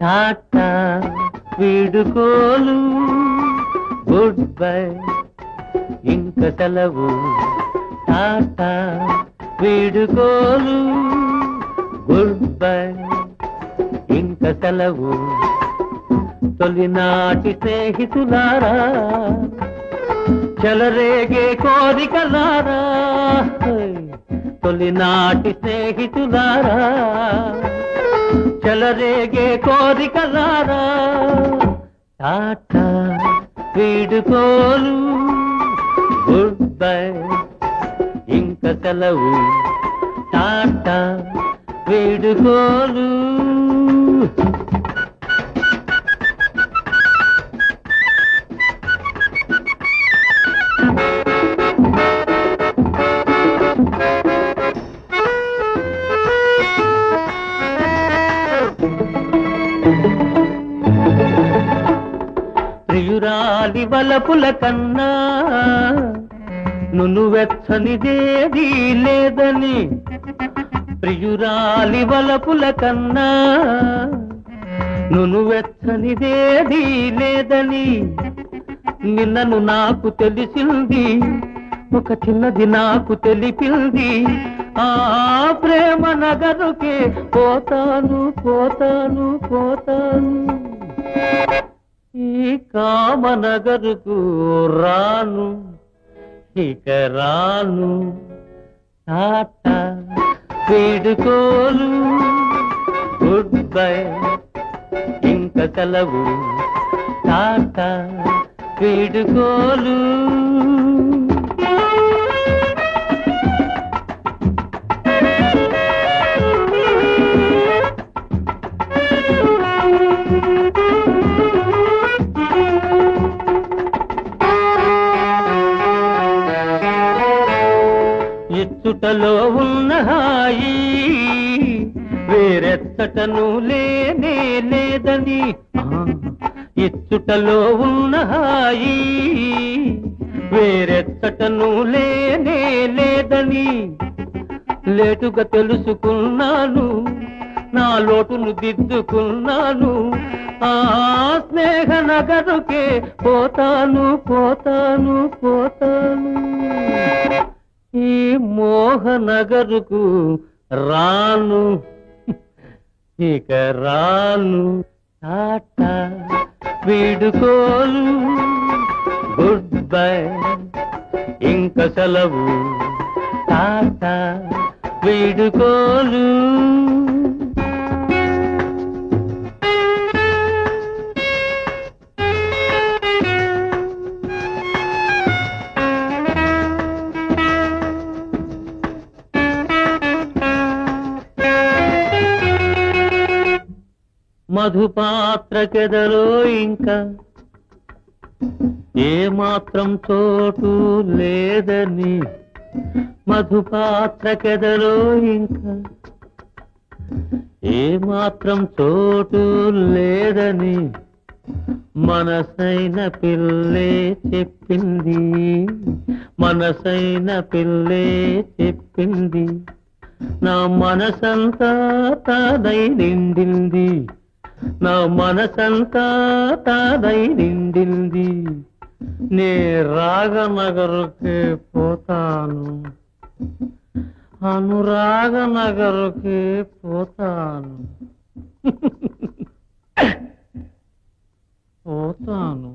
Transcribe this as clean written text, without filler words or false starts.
Tata వీడుకోలు, good bye ఇంక సెలవు. Tata వీడుకోలు, good bye ఇంక సెలవు. తొలినాటి స్నేహితులారా, చెలరేగే కోరికలారా, తొలినాటి స్నేహితులారా, చెలరేగే కోరికలారా. టాటా వీడుకోలు, గుడ్ బై ఇంక సెలవు. టాటా వీడుకోలు. ప్రియురాలి వలపుల కన్నా నునువెచ్చనిదేదీ లేదని, ప్రియురాలి వలపుల కన్నా నునువెచ్చనిదేదీ లేదని నిన్నను నాకు తెలిసింది, ఒక చిన్నది నాకు తెలిపింది. ఆ ప్రేమ నగరుకే పోతాను పోతాను పోతాను, ఈ కామనగరుకు రాను ఇక రాను. టాటా వీడుకోలు, గుడ్ బై ఇంక సెలవు. టాటా వీడుకోలు. ఇచ్చుటలో ఉన్న హాయి వేరెత్తటను లేనే లేదని, ఇచ్చుటలో ఉన్న హాయి వేరెత్తటను లేనే లేదని లేటుగా తెలుసుకున్నాను, నా లోటును దిద్దుకున్నాను. ఆ స్నేహ నగరుకే పోతాను పోతాను పోతాను, ఈ మోహనగరుకు రాను ఇక రాను. టాటా వీడుకోలు, గుడ్ బై ఇంక సెలవు. టాటా వీడుకోలు. మధుపాత్రకెదలో ఇంకా ఏమాత్రం చోటు లేదని, మధుపాత్రకెదలో ఇంకా ఏమాత్రం చోటు లేదని మనసైన పిల్లే చెప్పింది, మనసైన పిల్లే చెప్పింది. నా మనసంతా తానై నిండింది, నా మనసంతా తానై నిండింది. నే రాగనగరుకే పోతాను, అనురాగనగరుకే పోతాను పోతాను.